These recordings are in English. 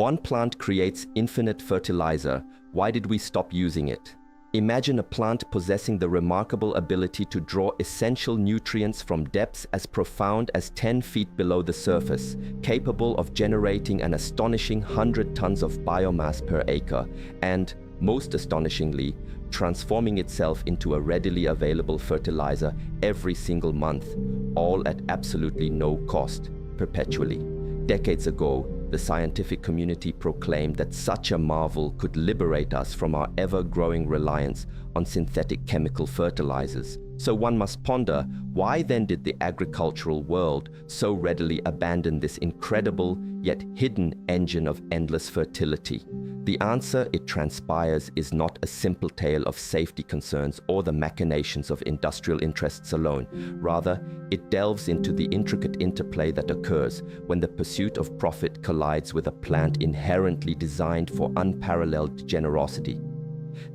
One plant creates infinite fertilizer. Why did we stop using it? Imagine a plant possessing the remarkable ability to draw essential nutrients from depths as profound as 10 feet below the surface, capable of generating an astonishing 100 tons of biomass per acre, and, most astonishingly, transforming itself into a readily available fertilizer every single month, all at absolutely no cost, perpetually. Decades ago, the scientific community proclaimed that such a marvel could liberate us from our ever-growing reliance on synthetic chemical fertilizers. So one must ponder, why then did the agricultural world so readily abandon this incredible yet hidden engine of endless fertility? The answer, it transpires, is not a simple tale of safety concerns or the machinations of industrial interests alone. Rather, it delves into the intricate interplay that occurs when the pursuit of profit collides with a plant inherently designed for unparalleled generosity.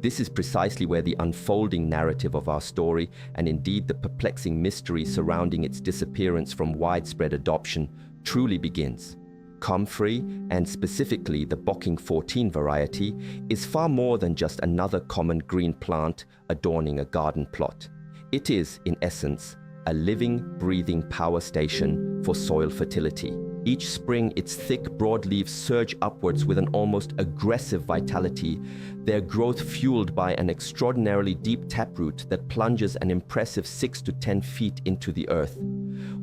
This is precisely where the unfolding narrative of our story, and indeed the perplexing mystery surrounding its disappearance from widespread adoption, truly begins. Comfrey, and specifically the Bocking 14 variety, is far more than just another common green plant adorning a garden plot. It is, in essence, a living, breathing power station for soil fertility. Each spring, its thick, broad leaves surge upwards with an almost aggressive vitality, their growth fueled by an extraordinarily deep taproot that plunges an impressive 6 to 10 feet into the earth.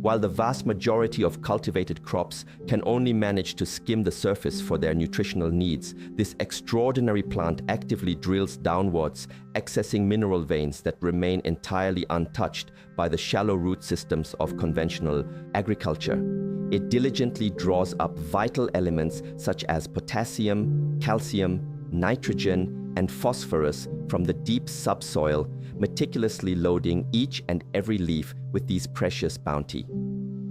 While the vast majority of cultivated crops can only manage to skim the surface for their nutritional needs, this extraordinary plant actively drills downwards, accessing mineral veins that remain entirely untouched by the shallow root systems of conventional agriculture. It diligently draws up vital elements such as potassium, calcium, nitrogen, and phosphorus from the deep subsoil, meticulously loading each and every leaf with these precious bounty.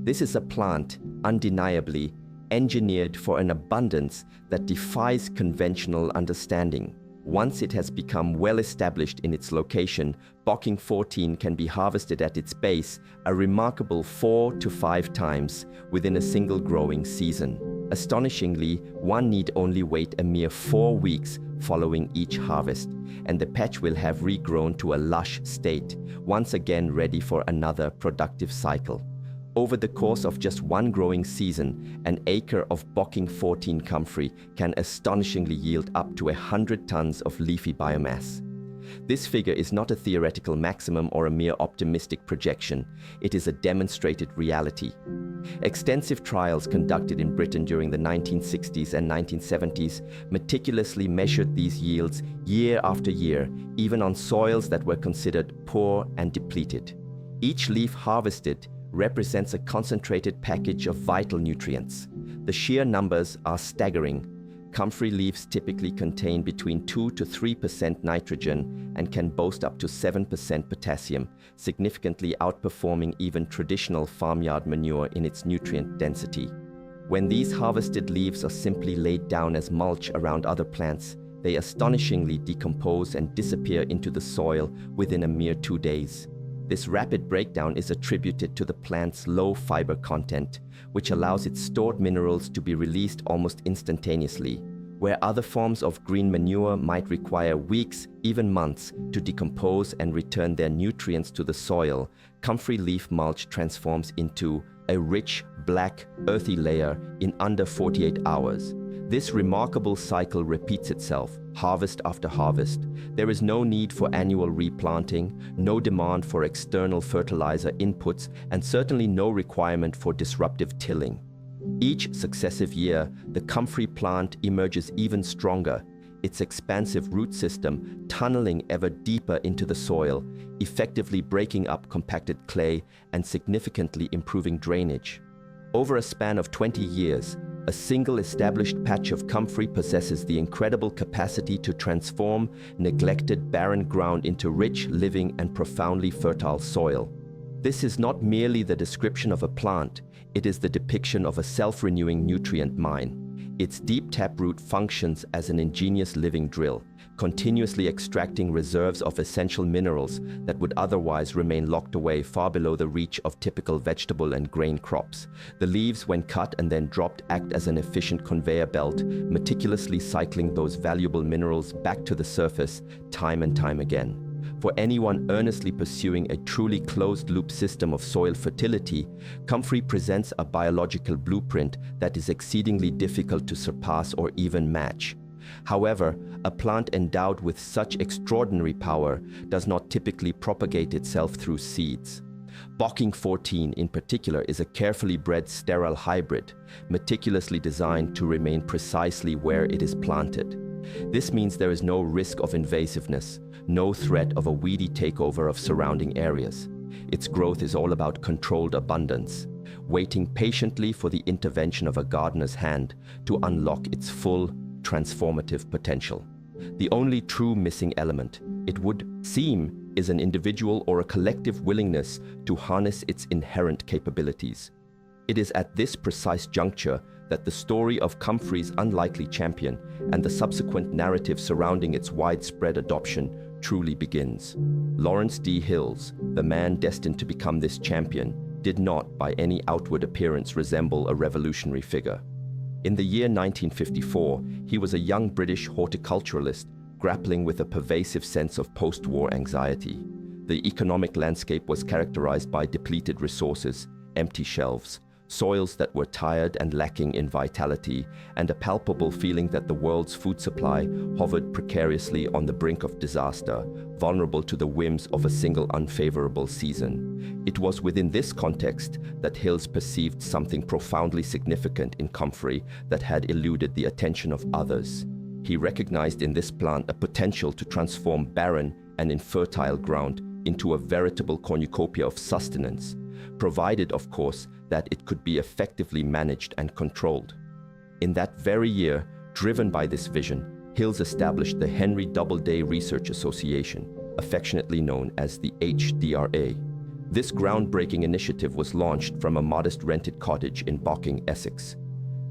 This is a plant, undeniably, engineered for an abundance that defies conventional understanding. Once it has become well established in its location, Bocking 14 can be harvested at its base a remarkable 4 to 5 times within a single growing season. Astonishingly, one need only wait a mere 4 weeks following each harvest, and the patch will have regrown to a lush state, once again ready for another productive cycle. Over the course of just one growing season, an acre of Bocking 14 comfrey can astonishingly yield up to 100 tons of leafy biomass. This figure is not a theoretical maximum or a mere optimistic projection. It is a demonstrated reality. Extensive trials conducted in Britain during the 1960s and 1970s meticulously measured these yields year after year, even on soils that were considered poor and depleted. Each leaf harvested represents a concentrated package of vital nutrients. The sheer numbers are staggering. Comfrey leaves typically contain between 2 to 3% nitrogen and can boast up to 7% potassium, significantly outperforming even traditional farmyard manure in its nutrient density. When these harvested leaves are simply laid down as mulch around other plants, they astonishingly decompose and disappear into the soil within a mere 2 days. This rapid breakdown is attributed to the plant's low fiber content, which allows its stored minerals to be released almost instantaneously. Where other forms of green manure might require weeks, even months, to decompose and return their nutrients to the soil, comfrey leaf mulch transforms into a rich, black, earthy layer in under 48 hours. This remarkable cycle repeats itself, harvest after harvest. There is no need for annual replanting, no demand for external fertilizer inputs, and certainly no requirement for disruptive tilling. Each successive year, the comfrey plant emerges even stronger, its expansive root system tunneling ever deeper into the soil, effectively breaking up compacted clay and significantly improving drainage. Over a span of 20 years, a single established patch of comfrey possesses the incredible capacity to transform neglected barren ground into rich, living, and profoundly fertile soil. This is not merely the description of a plant, it is the depiction of a self-renewing nutrient mine. Its deep taproot functions as an ingenious living drill, continuously extracting reserves of essential minerals that would otherwise remain locked away far below the reach of typical vegetable and grain crops. The leaves, when cut and then dropped, act as an efficient conveyor belt, meticulously cycling those valuable minerals back to the surface time and time again. For anyone earnestly pursuing a truly closed-loop system of soil fertility, comfrey presents a biological blueprint that is exceedingly difficult to surpass or even match. However, a plant endowed with such extraordinary power does not typically propagate itself through seeds. Bocking 14 in particular is a carefully bred sterile hybrid, meticulously designed to remain precisely where it is planted. This means there is no risk of invasiveness, no threat of a weedy takeover of surrounding areas. Its growth is all about controlled abundance, waiting patiently for the intervention of a gardener's hand to unlock its full, transformative potential. The only true missing element, it would seem, is an individual or a collective willingness to harness its inherent capabilities. It is at this precise juncture that the story of comfrey's unlikely champion and the subsequent narrative surrounding its widespread adoption truly begins. Lawrence D. Hills, the man destined to become this champion, did not, by any outward appearance, resemble a revolutionary figure. In the year 1954, he was a young British horticulturalist grappling with a pervasive sense of post-war anxiety. The economic landscape was characterized by depleted resources, empty shelves, soils that were tired and lacking in vitality, and a palpable feeling that the world's food supply hovered precariously on the brink of disaster, vulnerable to the whims of a single unfavorable season. It was within this context that Hills perceived something profoundly significant in comfrey that had eluded the attention of others. He recognized in this plant a potential to transform barren and infertile ground into a veritable cornucopia of sustenance, provided, of course, that it could be effectively managed and controlled. In that very year, driven by this vision, Hills established the Henry Doubleday Research Association, affectionately known as the HDRA. This groundbreaking initiative was launched from a modest rented cottage in Bocking, Essex.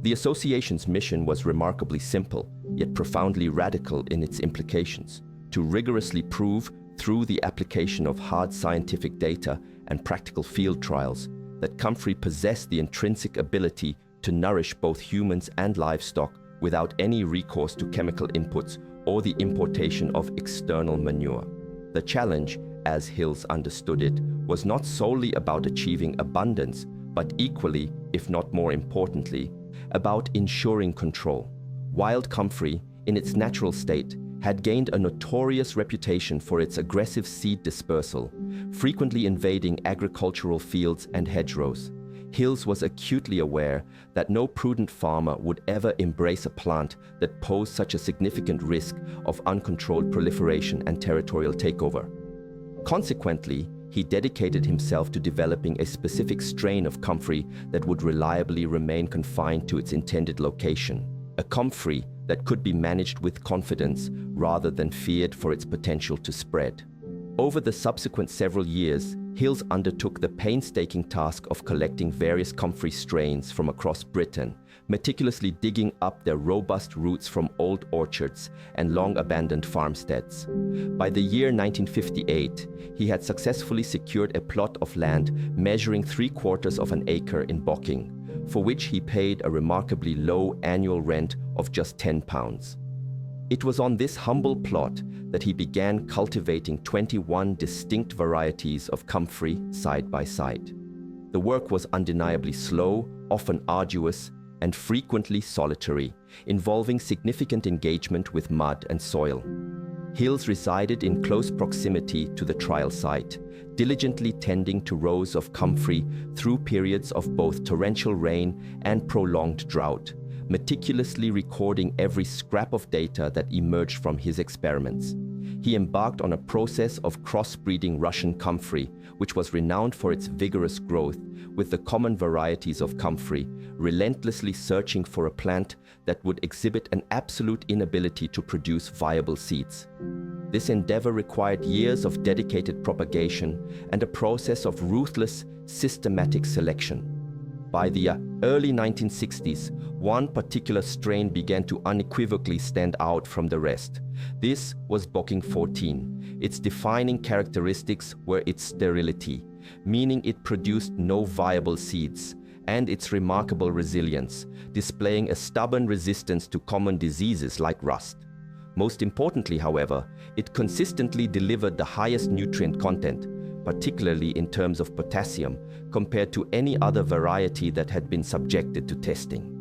The association's mission was remarkably simple, yet profoundly radical in its implications: to rigorously prove, through the application of hard scientific data and practical field trials, that comfrey possessed the intrinsic ability to nourish both humans and livestock without any recourse to chemical inputs or the importation of external manure. The challenge, as Hills understood it, was not solely about achieving abundance, but equally, if not more importantly, about ensuring control. Wild comfrey, in its natural state, had gained a notorious reputation for its aggressive seed dispersal, frequently invading agricultural fields and hedgerows. Hills was acutely aware that no prudent farmer would ever embrace a plant that posed such a significant risk of uncontrolled proliferation and territorial takeover. Consequently, he dedicated himself to developing a specific strain of comfrey that would reliably remain confined to its intended location, a comfrey that could be managed with confidence rather than feared for its potential to spread. Over the subsequent several years, Hills undertook the painstaking task of collecting various comfrey strains from across Britain, meticulously digging up their robust roots from old orchards and long-abandoned farmsteads. By the year 1958, he had successfully secured a plot of land measuring 3/4 of an acre in Bocking, for which he paid a remarkably low annual rent of just £10. It was on this humble plot that he began cultivating 21 distinct varieties of comfrey side by side. The work was undeniably slow, often arduous, and frequently solitary, involving significant engagement with mud and soil. Hills resided in close proximity to the trial site, diligently tending to rows of comfrey through periods of both torrential rain and prolonged drought, meticulously recording every scrap of data that emerged from his experiments. He embarked on a process of crossbreeding Russian comfrey, which was renowned for its vigorous growth, with the common varieties of comfrey, relentlessly searching for a plant that would exhibit an absolute inability to produce viable seeds. This endeavor required years of dedicated propagation and a process of ruthless, systematic selection. By the early 1960s, one particular strain began to unequivocally stand out from the rest. This was Bocking 14. Its defining characteristics were its sterility, meaning it produced no viable seeds, and its remarkable resilience, displaying a stubborn resistance to common diseases like rust. Most importantly, however, it consistently delivered the highest nutrient content, particularly in terms of potassium, compared to any other variety that had been subjected to testing.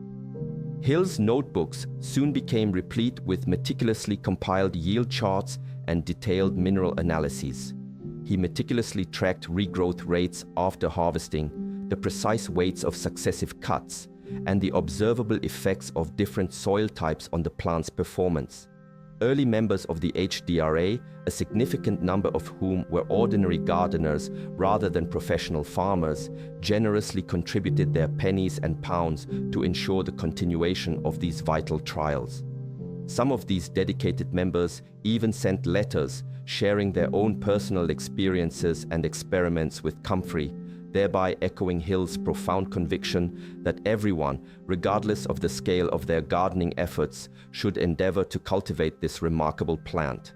Hill's notebooks soon became replete with meticulously compiled yield charts and detailed mineral analyses. He meticulously tracked regrowth rates after harvesting, the precise weights of successive cuts, and the observable effects of different soil types on the plant's performance. Early members of the HDRA, a significant number of whom were ordinary gardeners rather than professional farmers, generously contributed their pennies and pounds to ensure the continuation of these vital trials. Some of these dedicated members even sent letters sharing their own personal experiences and experiments with comfrey, thereby echoing Hill's profound conviction that everyone, regardless of the scale of their gardening efforts, should endeavor to cultivate this remarkable plant.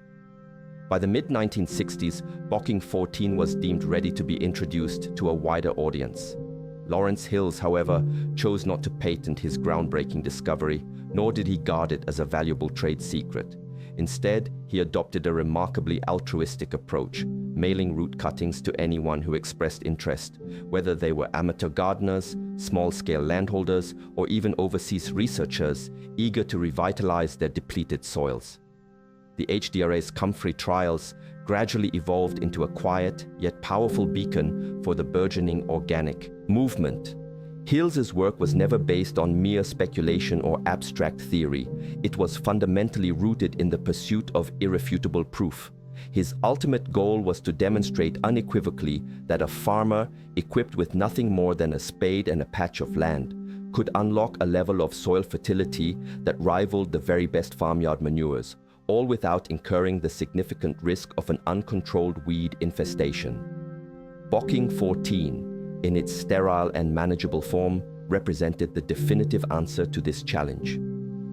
By the mid-1960s, Bocking 14 was deemed ready to be introduced to a wider audience. Lawrence Hills, however, chose not to patent his groundbreaking discovery, nor did he guard it as a valuable trade secret. Instead, he adopted a remarkably altruistic approach, mailing root cuttings to anyone who expressed interest, whether they were amateur gardeners, small-scale landholders, or even overseas researchers eager to revitalize their depleted soils. The HDRA's comfrey trials gradually evolved into a quiet yet powerful beacon for the burgeoning organic movement. Hill's work was never based on mere speculation or abstract theory. It was fundamentally rooted in the pursuit of irrefutable proof. His ultimate goal was to demonstrate unequivocally that a farmer, equipped with nothing more than a spade and a patch of land, could unlock a level of soil fertility that rivaled the very best farmyard manures, all without incurring the significant risk of an uncontrolled weed infestation. Bocking 14, in its sterile and manageable form, represented the definitive answer to this challenge.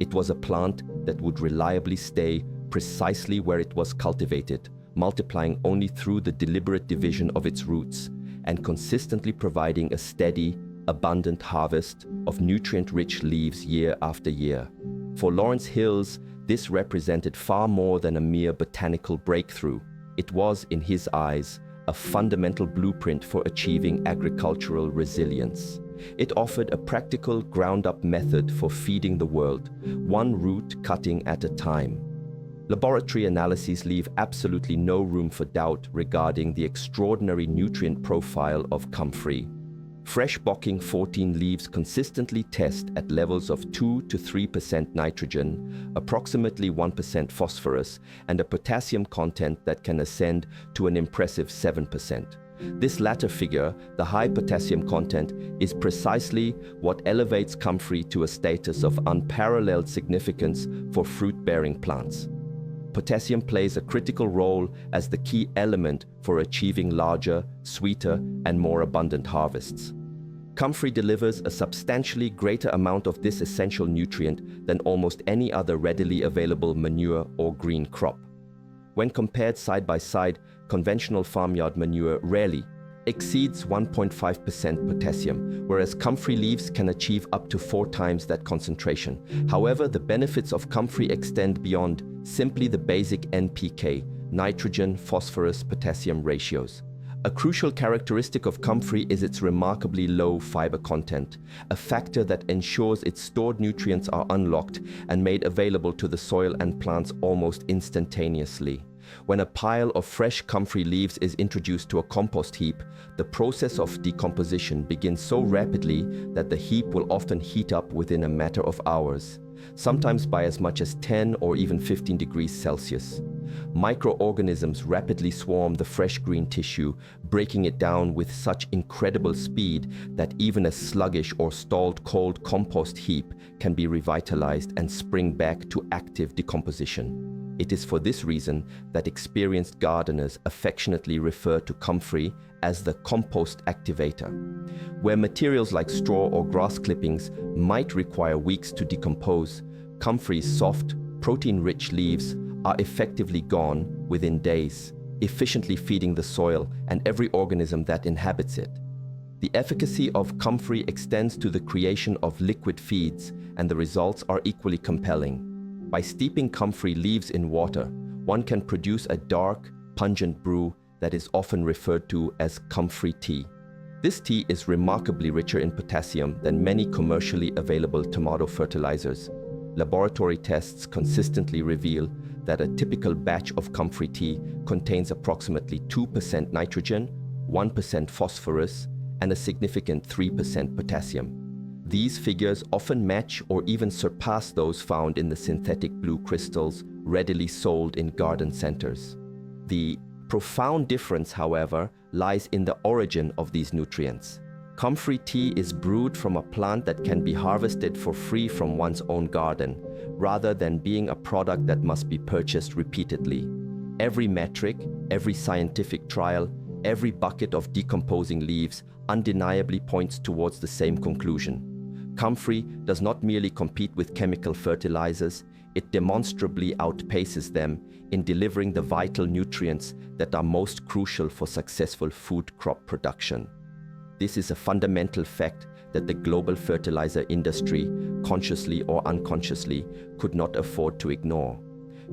It was a plant that would reliably stay precisely where it was cultivated, multiplying only through the deliberate division of its roots, and consistently providing a steady, abundant harvest of nutrient-rich leaves year after year. For Lawrence Hills, this represented far more than a mere botanical breakthrough. It was, in his eyes, a fundamental blueprint for achieving agricultural resilience. It offered a practical, ground-up method for feeding the world, one root cutting at a time. Laboratory analyses leave absolutely no room for doubt regarding the extraordinary nutrient profile of comfrey. Fresh Bocking 14 leaves consistently test at levels of 2 to 3% nitrogen, approximately 1% phosphorus, and a potassium content that can ascend to an impressive 7%. This latter figure, the high potassium content, is precisely what elevates comfrey to a status of unparalleled significance for fruit-bearing plants. Potassium plays a critical role as the key element for achieving larger, sweeter, and more abundant harvests. Comfrey delivers a substantially greater amount of this essential nutrient than almost any other readily available manure or green crop. When compared side by side, conventional farmyard manure rarely exceeds 1.5% potassium, whereas comfrey leaves can achieve up to 4 times that concentration. However, the benefits of comfrey extend beyond simply the basic NPK, nitrogen, phosphorus, potassium ratios. A crucial characteristic of comfrey is its remarkably low fiber content, a factor that ensures its stored nutrients are unlocked and made available to the soil and plants almost instantaneously. When a pile of fresh comfrey leaves is introduced to a compost heap, the process of decomposition begins so rapidly that the heap will often heat up within a matter of hours, sometimes by as much as 10 or even 15 degrees Celsius. Microorganisms rapidly swarm the fresh green tissue, breaking it down with such incredible speed that even a sluggish or stalled cold compost heap can be revitalized and spring back to active decomposition. It is for this reason that experienced gardeners affectionately refer to comfrey as the compost activator. Where materials like straw or grass clippings might require weeks to decompose, comfrey's soft, protein-rich leaves are effectively gone within days, efficiently feeding the soil and every organism that inhabits it. The efficacy of comfrey extends to the creation of liquid feeds, and the results are equally compelling. By steeping comfrey leaves in water, one can produce a dark, pungent brew that is often referred to as comfrey tea. This tea is remarkably richer in potassium than many commercially available tomato fertilizers. Laboratory tests consistently reveal that a typical batch of comfrey tea contains approximately 2% nitrogen, 1% phosphorus, and a significant 3% potassium. These figures often match or even surpass those found in the synthetic blue crystals readily sold in garden centers. The profound difference, however, lies in the origin of these nutrients. Comfrey tea is brewed from a plant that can be harvested for free from one's own garden, rather than being a product that must be purchased repeatedly. Every metric, every scientific trial, every bucket of decomposing leaves undeniably points towards the same conclusion. Comfrey does not merely compete with chemical fertilizers, it demonstrably outpaces them in delivering the vital nutrients that are most crucial for successful food crop production. This is a fundamental fact that the global fertilizer industry, consciously or unconsciously, could not afford to ignore.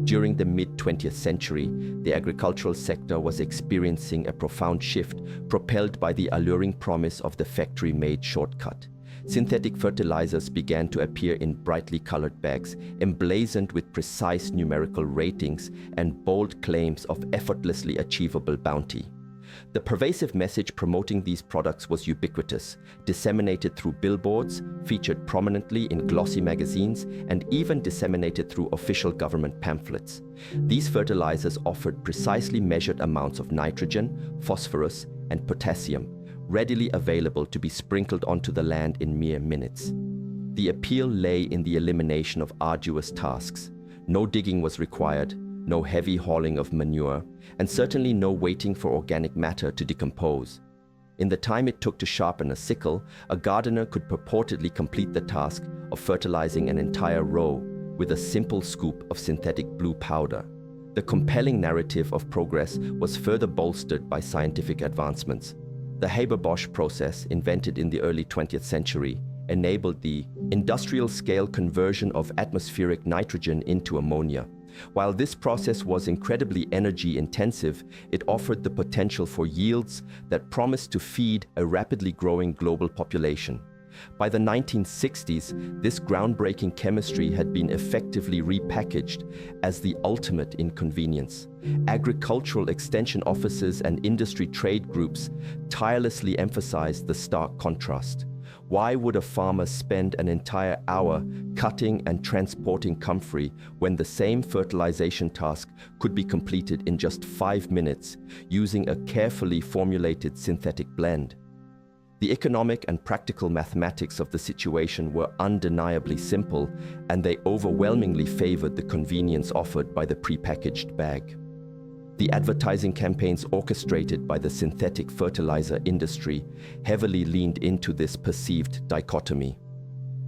During the mid-20th century, the agricultural sector was experiencing a profound shift propelled by the alluring promise of the factory-made shortcut. Synthetic fertilizers began to appear in brightly colored bags, emblazoned with precise numerical ratings and bold claims of effortlessly achievable bounty. The pervasive message promoting these products was ubiquitous, disseminated through billboards, featured prominently in glossy magazines, and even disseminated through official government pamphlets. These fertilizers offered precisely measured amounts of nitrogen, phosphorus, and potassium, readily available to be sprinkled onto the land in mere minutes. The appeal lay in the elimination of arduous tasks. No digging was required, no heavy hauling of manure, and certainly no waiting for organic matter to decompose. In the time it took to sharpen a sickle, a gardener could purportedly complete the task of fertilizing an entire row with a simple scoop of synthetic blue powder. The compelling narrative of progress was further bolstered by scientific advancements. The Haber-Bosch process, invented in the early 20th century, enabled the industrial-scale conversion of atmospheric nitrogen into ammonia. While this process was incredibly energy-intensive, it offered the potential for yields that promised to feed a rapidly growing global population. By the 1960s, this groundbreaking chemistry had been effectively repackaged as the ultimate inconvenience. Agricultural extension offices and industry trade groups tirelessly emphasized the stark contrast. Why would a farmer spend an entire hour cutting and transporting comfrey when the same fertilization task could be completed in just 5 minutes using a carefully formulated synthetic blend? The economic and practical mathematics of the situation were undeniably simple, and they overwhelmingly favored the convenience offered by the prepackaged bag. The advertising campaigns orchestrated by the synthetic fertilizer industry heavily leaned into this perceived dichotomy.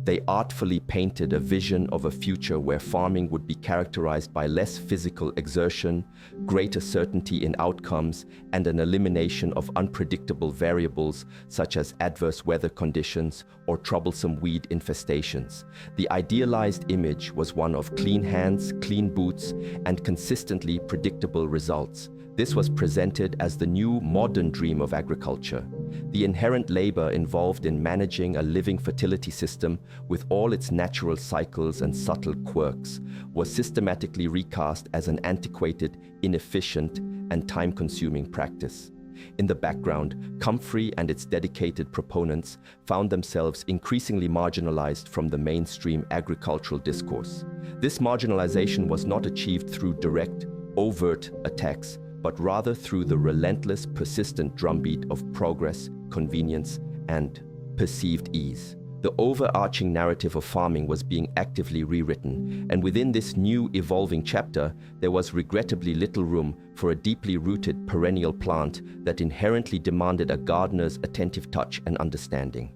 They artfully painted a vision of a future where farming would be characterized by less physical exertion, greater certainty in outcomes, and an elimination of unpredictable variables such as adverse weather conditions or troublesome weed infestations. The idealized image was one of clean hands, clean boots, and consistently predictable results. This was presented as the new modern dream of agriculture. The inherent labor involved in managing a living fertility system with all its natural cycles and subtle quirks was systematically recast as an antiquated, inefficient, and time-consuming practice. In the background, comfrey and its dedicated proponents found themselves increasingly marginalized from the mainstream agricultural discourse. This marginalization was not achieved through direct, overt attacks, but rather through the relentless, persistent drumbeat of progress, convenience, and perceived ease. The overarching narrative of farming was being actively rewritten, and within this new evolving chapter, there was regrettably little room for a deeply rooted perennial plant that inherently demanded a gardener's attentive touch and understanding.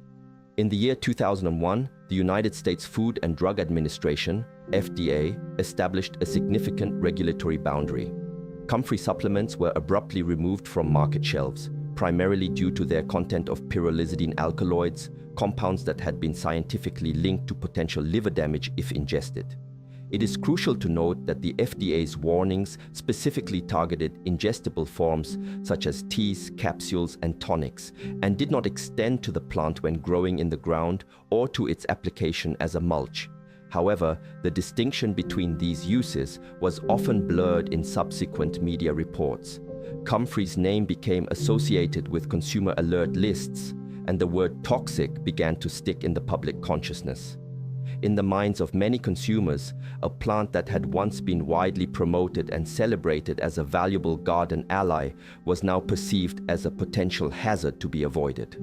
In the year 2001, the United States Food and Drug Administration, FDA, established a significant regulatory boundary. Comfrey supplements were abruptly removed from market shelves, primarily due to their content of pyrrolizidine alkaloids, compounds that had been scientifically linked to potential liver damage if ingested. It is crucial to note that the FDA's warnings specifically targeted ingestible forms such as teas, capsules, and tonics, and did not extend to the plant when growing in the ground or to its application as a mulch. However, the distinction between these uses was often blurred in subsequent media reports. Comfrey's name became associated with consumer alert lists, and the word toxic began to stick in the public consciousness. In the minds of many consumers, a plant that had once been widely promoted and celebrated as a valuable garden ally was now perceived as a potential hazard to be avoided.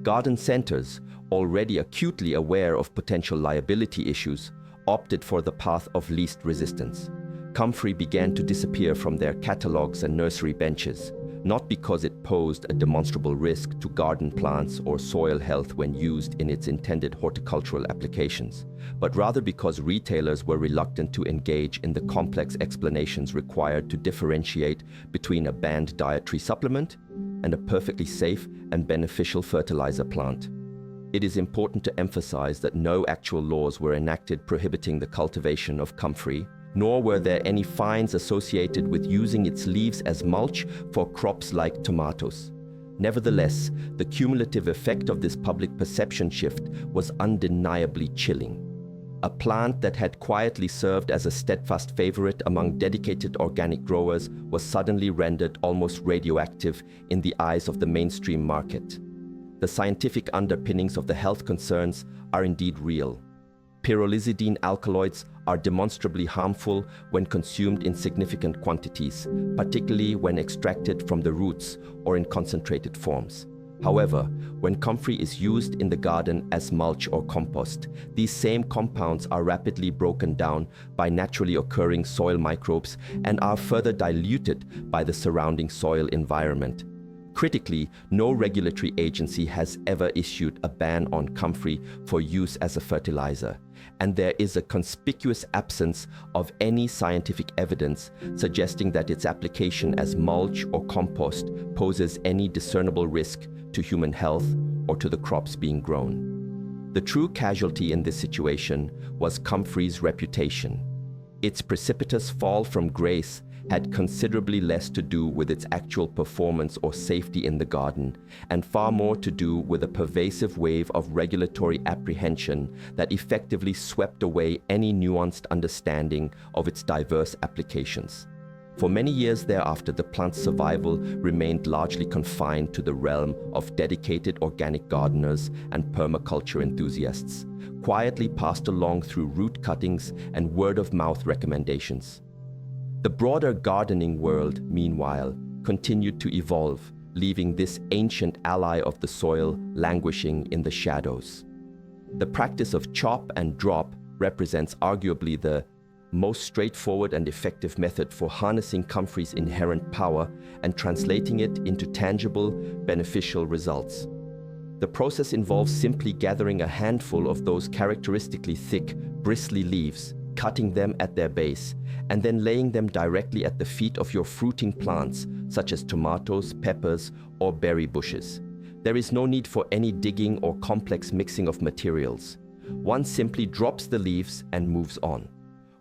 Garden centers, already acutely aware of potential liability issues, opted for the path of least resistance. Comfrey began to disappear from their catalogs and nursery benches, not because it posed a demonstrable risk to garden plants or soil health when used in its intended horticultural applications, but rather because retailers were reluctant to engage in the complex explanations required to differentiate between a banned dietary supplement and a perfectly safe and beneficial fertilizer plant. It is important to emphasize that no actual laws were enacted prohibiting the cultivation of comfrey, nor were there any fines associated with using its leaves as mulch for crops like tomatoes. Nevertheless, the cumulative effect of this public perception shift was undeniably chilling. A plant that had quietly served as a steadfast favorite among dedicated organic growers was suddenly rendered almost radioactive in the eyes of the mainstream market. The scientific underpinnings of the health concerns are indeed real. Pyrrolizidine alkaloids are demonstrably harmful when consumed in significant quantities, particularly when extracted from the roots or in concentrated forms. However, when comfrey is used in the garden as mulch or compost, these same compounds are rapidly broken down by naturally occurring soil microbes and are further diluted by the surrounding soil environment. Critically, no regulatory agency has ever issued a ban on comfrey for use as a fertilizer, and there is a conspicuous absence of any scientific evidence suggesting that its application as mulch or compost poses any discernible risk to human health or to the crops being grown. The true casualty in this situation was comfrey's reputation. Its precipitous fall from grace had considerably less to do with its actual performance or safety in the garden, and far more to do with a pervasive wave of regulatory apprehension that effectively swept away any nuanced understanding of its diverse applications. For many years thereafter, the plant's survival remained largely confined to the realm of dedicated organic gardeners and permaculture enthusiasts, quietly passed along through root cuttings and word-of-mouth recommendations. The broader gardening world, meanwhile, continued to evolve, leaving this ancient ally of the soil languishing in the shadows. The practice of chop and drop represents arguably the most straightforward and effective method for harnessing comfrey's inherent power and translating it into tangible, beneficial results. The process involves simply gathering a handful of those characteristically thick, bristly leaves, cutting them at their base, and then laying them directly at the feet of your fruiting plants, such as tomatoes, peppers, or berry bushes. There is no need for any digging or complex mixing of materials. One simply drops the leaves and moves on.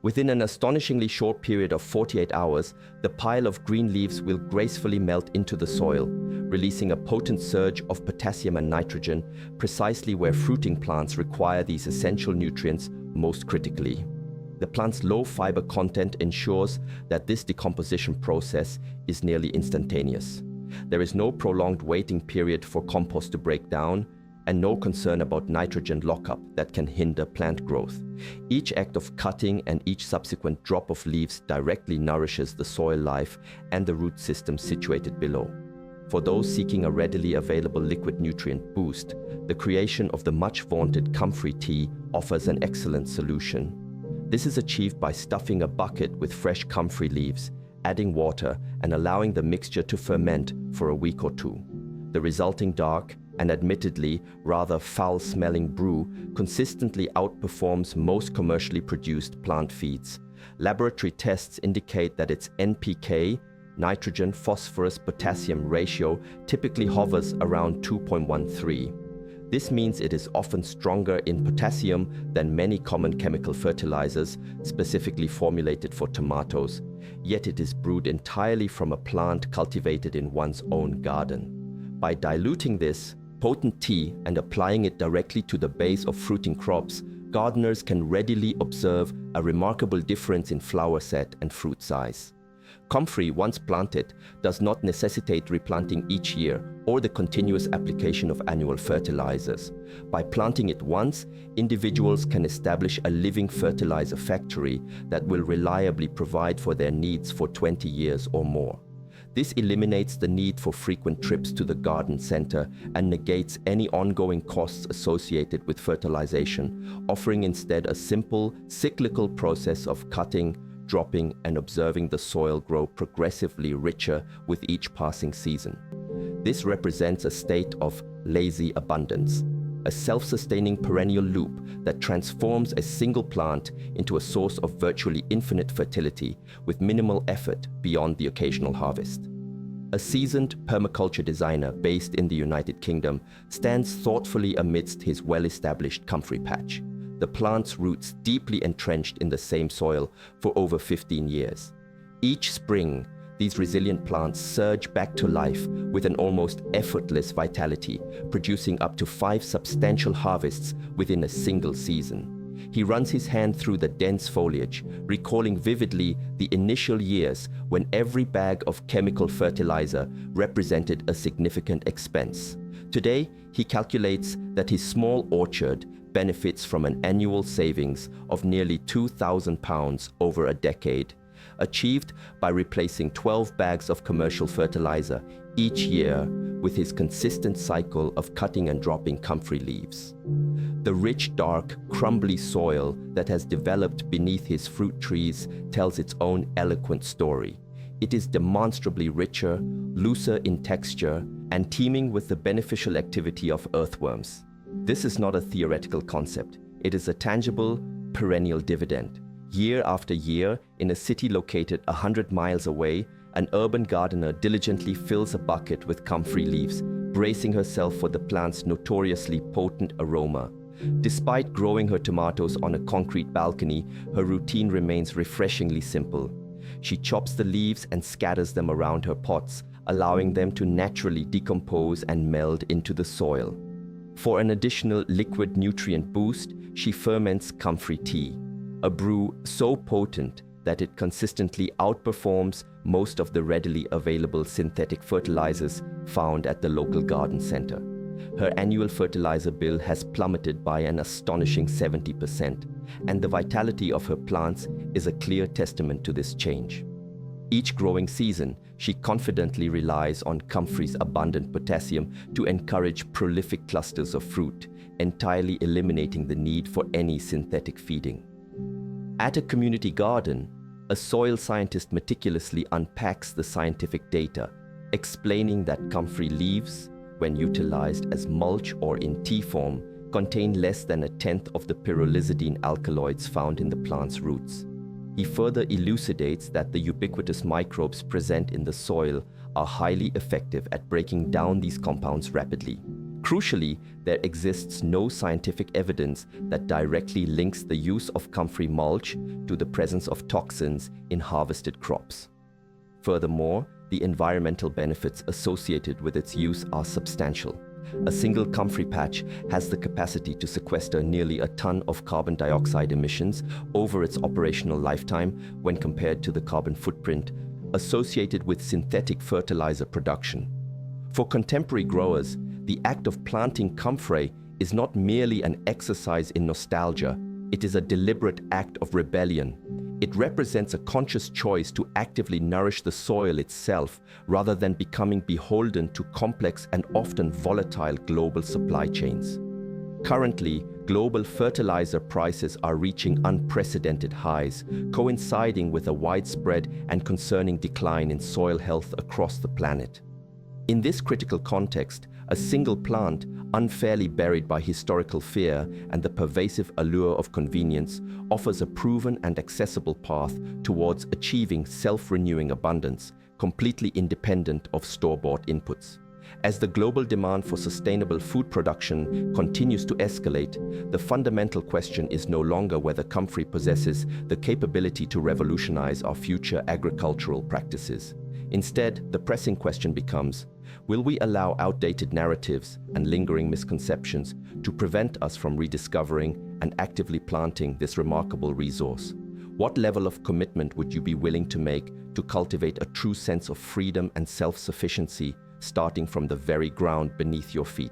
Within an astonishingly short period of 48 hours, the pile of green leaves will gracefully melt into the soil, releasing a potent surge of potassium and nitrogen, precisely where fruiting plants require these essential nutrients most critically. The plant's low fiber content ensures that this decomposition process is nearly instantaneous. There is no prolonged waiting period for compost to break down, and no concern about nitrogen lockup that can hinder plant growth. Each act of cutting and each subsequent drop of leaves directly nourishes the soil life and the root system situated below. For those seeking a readily available liquid nutrient boost, the creation of the much-vaunted comfrey tea offers an excellent solution. This is achieved by stuffing a bucket with fresh comfrey leaves, adding water, and allowing the mixture to ferment for a week or two. The resulting dark and admittedly rather foul-smelling brew consistently outperforms most commercially produced plant feeds. Laboratory tests indicate that its NPK, nitrogen, phosphorus, potassium ratio typically hovers around 2.13. This means it is often stronger in potassium than many common chemical fertilizers, specifically formulated for tomatoes, yet it is brewed entirely from a plant cultivated in one's own garden. By diluting this potent tea and applying it directly to the base of fruiting crops, gardeners can readily observe a remarkable difference in flower set and fruit size. Comfrey, once planted, does not necessitate replanting each year or the continuous application of annual fertilizers. By planting it once, individuals can establish a living fertilizer factory that will reliably provide for their needs for 20 years or more. This eliminates the need for frequent trips to the garden center and negates any ongoing costs associated with fertilization, offering instead a simple, cyclical process of cutting, dropping, and observing the soil grow progressively richer with each passing season. This represents a state of lazy abundance, a self-sustaining perennial loop that transforms a single plant into a source of virtually infinite fertility with minimal effort beyond the occasional harvest. A seasoned permaculture designer based in the United Kingdom stands thoughtfully amidst his well-established comfrey patch, the plant's roots deeply entrenched in the same soil for over 15 years. Each spring, these resilient plants surge back to life with an almost effortless vitality, producing up to 5 substantial harvests within a single season. He runs his hand through the dense foliage, recalling vividly the initial years when every bag of chemical fertilizer represented a significant expense. Today, he calculates that his small orchard benefits from an annual savings of nearly £2,000 over a decade, achieved by replacing 12 bags of commercial fertilizer each year with his consistent cycle of cutting and dropping comfrey leaves. The rich, dark, crumbly soil that has developed beneath his fruit trees tells its own eloquent story. It is demonstrably richer, looser in texture, and teeming with the beneficial activity of earthworms. This is not a theoretical concept. It is a tangible, perennial dividend. Year after year, in a city located 100 miles away, an urban gardener diligently fills a bucket with comfrey leaves, bracing herself for the plant's notoriously potent aroma. Despite growing her tomatoes on a concrete balcony, her routine remains refreshingly simple. She chops the leaves and scatters them around her pots, allowing them to naturally decompose and meld into the soil. For an additional liquid nutrient boost, she ferments comfrey tea, a brew so potent that it consistently outperforms most of the readily available synthetic fertilizers found at the local garden center. Her annual fertilizer bill has plummeted by an astonishing 70%, and the vitality of her plants is a clear testament to this change. Each growing season, she confidently relies on comfrey's abundant potassium to encourage prolific clusters of fruit, entirely eliminating the need for any synthetic feeding. At a community garden, a soil scientist meticulously unpacks the scientific data, explaining that comfrey leaves, when utilized as mulch or in tea form, contain less than 1/10 of the pyrrolizidine alkaloids found in the plant's roots. He further elucidates that the ubiquitous microbes present in the soil are highly effective at breaking down these compounds rapidly. Crucially, there exists no scientific evidence that directly links the use of comfrey mulch to the presence of toxins in harvested crops. Furthermore, the environmental benefits associated with its use are substantial. A single comfrey patch has the capacity to sequester nearly 1 ton of carbon dioxide emissions over its operational lifetime when compared to the carbon footprint associated with synthetic fertilizer production. For contemporary growers, the act of planting comfrey is not merely an exercise in nostalgia, it is a deliberate act of rebellion. It represents a conscious choice to actively nourish the soil itself rather than becoming beholden to complex and often volatile global supply chains. Currently, global fertilizer prices are reaching unprecedented highs, coinciding with a widespread and concerning decline in soil health across the planet. In this critical context, a single plant, unfairly buried by historical fear and the pervasive allure of convenience, offers a proven and accessible path towards achieving self-renewing abundance, completely independent of store-bought inputs. As the global demand for sustainable food production continues to escalate, the fundamental question is no longer whether Comfrey possesses the capability to revolutionize our future agricultural practices. Instead, the pressing question becomes, will we allow outdated narratives and lingering misconceptions to prevent us from rediscovering and actively planting this remarkable resource? What level of commitment would you be willing to make to cultivate a true sense of freedom and self-sufficiency, starting from the very ground beneath your feet?